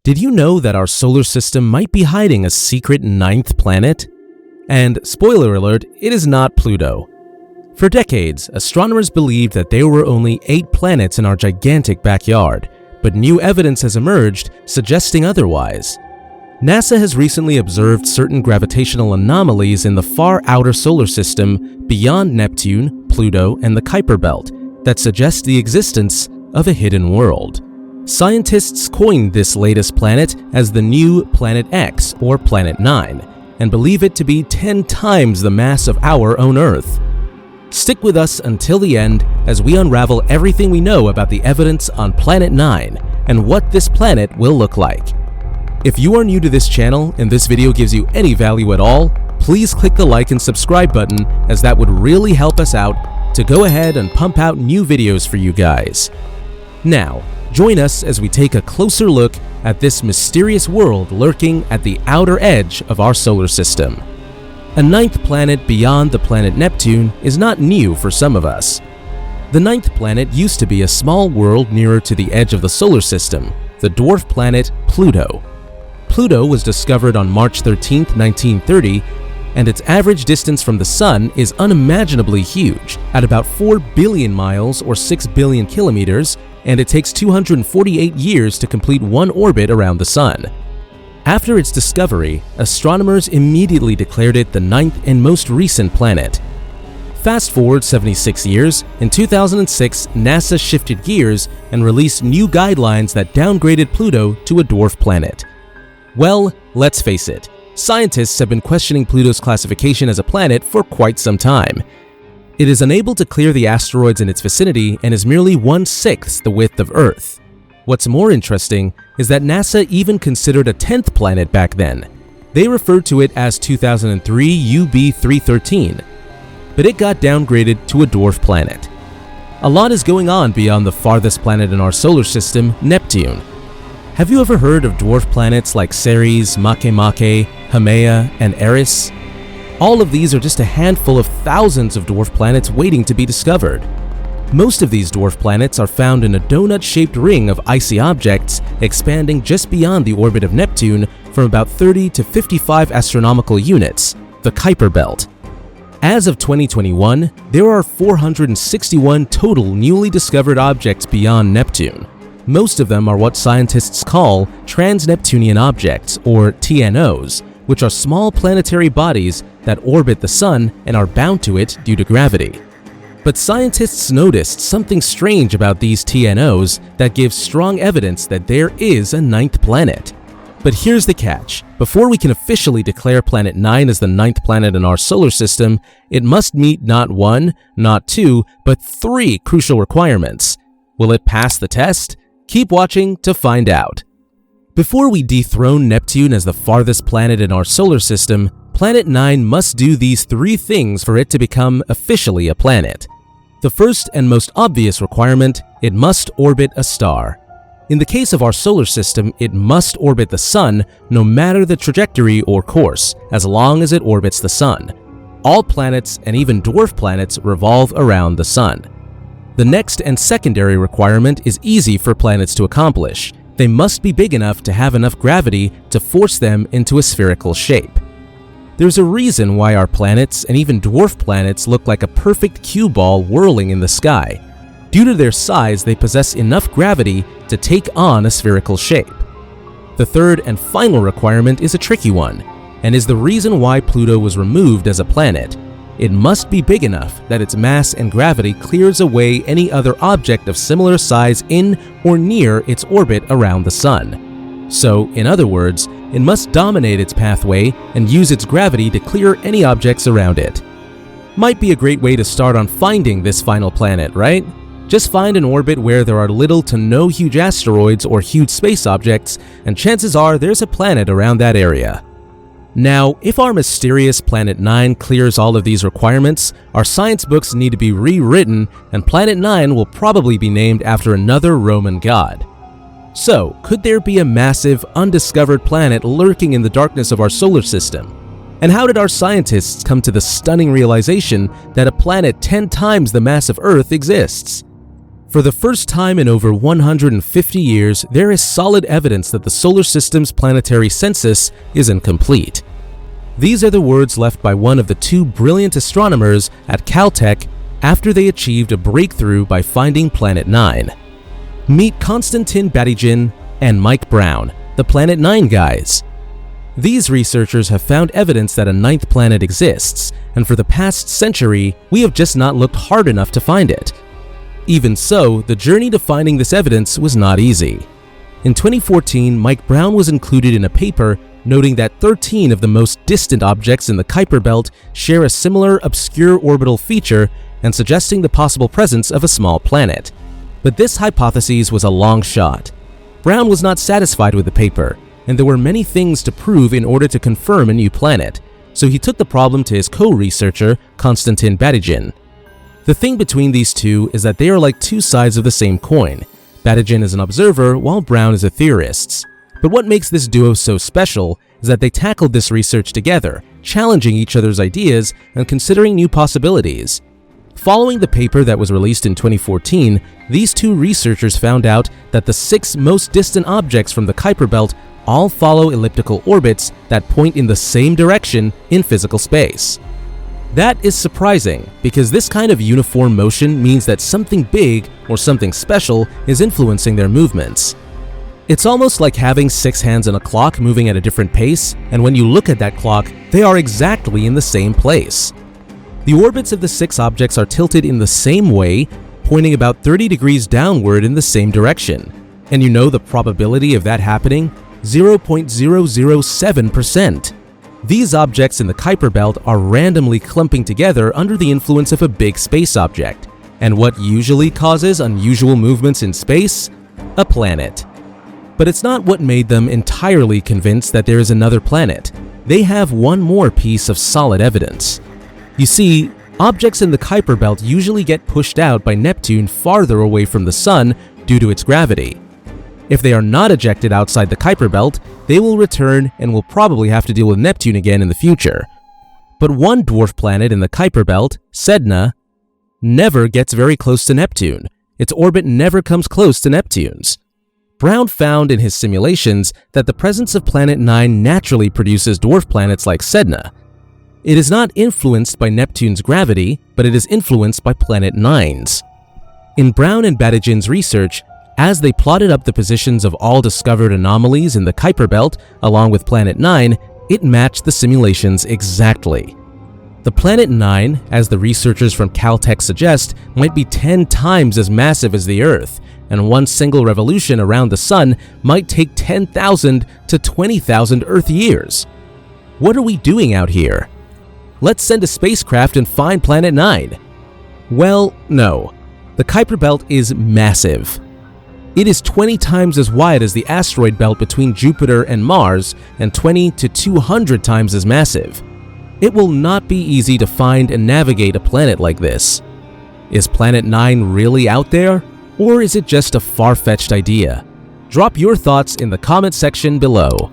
Did you know that our solar system might be hiding a secret ninth planet? And spoiler alert, it is not Pluto. For decades, astronomers believed that there were only 8 planets in our gigantic backyard, but new evidence has emerged suggesting otherwise. NASA has recently observed certain gravitational anomalies in the far outer solar system beyond Neptune, Pluto, and the Kuiper Belt that suggest the existence of a hidden world. Scientists coined this latest planet as the new Planet X, or Planet 9, and believe it to be 10 times the mass of our own Earth. Stick with us until the end as we unravel everything we know about the evidence on Planet 9 and what this planet will look like. If you are new to this channel and this video gives you any value at all, please click the like and subscribe button, as that would really help us out to go ahead and pump out new videos for you guys. Now, join us as we take a closer look at this mysterious world lurking at the outer edge of our solar system. A ninth planet beyond the planet Neptune is not new for some of us. The ninth planet used to be a small world nearer to the edge of the solar system, the dwarf planet Pluto. Pluto was discovered on March 13, 1930, and its average distance from the Sun is unimaginably huge, at about 4 billion miles or 6 billion kilometers, and it takes 248 years to complete one orbit around the Sun. After its discovery, astronomers immediately declared it the ninth and most recent planet. Fast forward 76 years, in 2006, NASA shifted gears and released new guidelines that downgraded Pluto to a dwarf planet. Well, let's face it, scientists have been questioning Pluto's classification as a planet for quite some time. It is unable to clear the asteroids in its vicinity and is merely 1/6 the width of Earth. What's more interesting is that NASA even considered a 10th planet back then. They referred to it as 2003 UB313, but it got downgraded to a dwarf planet. A lot is going on beyond the farthest planet in our solar system, Neptune. Have you ever heard of dwarf planets like Ceres, Makemake, Haumea, and Eris? All of these are just a handful of thousands of dwarf planets waiting to be discovered. Most of these dwarf planets are found in a donut-shaped ring of icy objects expanding just beyond the orbit of Neptune from about 30 to 55 astronomical units, the Kuiper Belt. As of 2021, there are 461 total newly discovered objects beyond Neptune. Most of them are what scientists call trans-Neptunian objects, or TNOs, which are small planetary bodies that orbit the Sun and are bound to it due to gravity. But scientists noticed something strange about these TNOs that gives strong evidence that there is a ninth planet. But here's the catch. Before we can officially declare Planet 9 as the ninth planet in our solar system, it must meet not 1, not 2, but 3 crucial requirements. Will it pass the test? Keep watching to find out. Before we dethrone Neptune as the farthest planet in our solar system, Planet 9 must do these 3 things for it to become officially a planet. The first and most obvious requirement, it must orbit a star. In the case of our solar system, it must orbit the Sun no matter the trajectory or course, as long as it orbits the Sun. All planets, and even dwarf planets, revolve around the Sun. The next and secondary requirement is easy for planets to accomplish. They must be big enough to have enough gravity to force them into a spherical shape. There's a reason why our planets and even dwarf planets look like a perfect cue ball whirling in the sky. Due to their size, they possess enough gravity to take on a spherical shape. The third and final requirement is a tricky one, and is the reason why Pluto was removed as a planet. It must be big enough that its mass and gravity clears away any other object of similar size in or near its orbit around the Sun. So, in other words, it must dominate its pathway and use its gravity to clear any objects around it. Might be a great way to start on finding this final planet, right? Just find an orbit where there are little to no huge asteroids or huge space objects, and chances are there's a planet around that area. Now, if our mysterious Planet 9 clears all of these requirements, our science books need to be rewritten, and Planet 9 will probably be named after another Roman god. So, could there be a massive, undiscovered planet lurking in the darkness of our solar system? And how did our scientists come to the stunning realization that a planet 10 times the mass of Earth exists? For the first time in over 150 years, there is solid evidence that the solar system's planetary census is incomplete. These are the words left by one of the two brilliant astronomers at Caltech after they achieved a breakthrough by finding Planet 9. Meet Konstantin Batygin and Mike Brown, the Planet 9 guys. These researchers have found evidence that a ninth planet exists, and for the past century, we have just not looked hard enough to find it. Even so, the journey to finding this evidence was not easy. In 2014, Mike Brown was included in a paper noting that 13 of the most distant objects in the Kuiper Belt share a similar obscure orbital feature and suggesting the possible presence of a small planet. But this hypothesis was a long shot. Brown was not satisfied with the paper, and there were many things to prove in order to confirm a new planet, so he took the problem to his co-researcher, Konstantin Batygin. The thing between these two is that they are like two sides of the same coin. Batygin is an observer while Brown is a theorist. But what makes this duo so special is that they tackled this research together, challenging each other's ideas and considering new possibilities. Following the paper that was released in 2014, these two researchers found out that the 6 most distant objects from the Kuiper Belt all follow elliptical orbits that point in the same direction in physical space. That is surprising because this kind of uniform motion means that something big or something special is influencing their movements. It's almost like having 6 hands on a clock moving at a different pace, and when you look at that clock, they are exactly in the same place. The orbits of the 6 objects are tilted in the same way, pointing about 30 degrees downward in the same direction. And you know the probability of that happening? 0.007%. These objects in the Kuiper Belt are randomly clumping together under the influence of a big space object. And what usually causes unusual movements in space? A planet. But it's not what made them entirely convinced that there is another planet. They have one more piece of solid evidence. You see, objects in the Kuiper Belt usually get pushed out by Neptune farther away from the Sun due to its gravity. If they are not ejected outside the Kuiper Belt, they will return and will probably have to deal with Neptune again in the future. But one dwarf planet in the Kuiper Belt, Sedna, never gets very close to Neptune. Its orbit never comes close to Neptune's. Brown found in his simulations that the presence of Planet 9 naturally produces dwarf planets like Sedna. It is not influenced by Neptune's gravity, but it is influenced by Planet 9's. In Brown and Batygin's research, as they plotted up the positions of all discovered anomalies in the Kuiper Belt along with Planet 9, it matched the simulations exactly. The Planet 9, as the researchers from Caltech suggest, might be 10 times as massive as the Earth, and one single revolution around the Sun might take 10,000 to 20,000 Earth years. What are we doing out here? Let's send a spacecraft and find Planet 9. Well, no. The Kuiper Belt is massive. It is 20 times as wide as the asteroid belt between Jupiter and Mars and 20 to 200 times as massive. It will not be easy to find and navigate a planet like this. Is Planet 9 really out there? Or is it just a far-fetched idea? Drop your thoughts in the comment section below.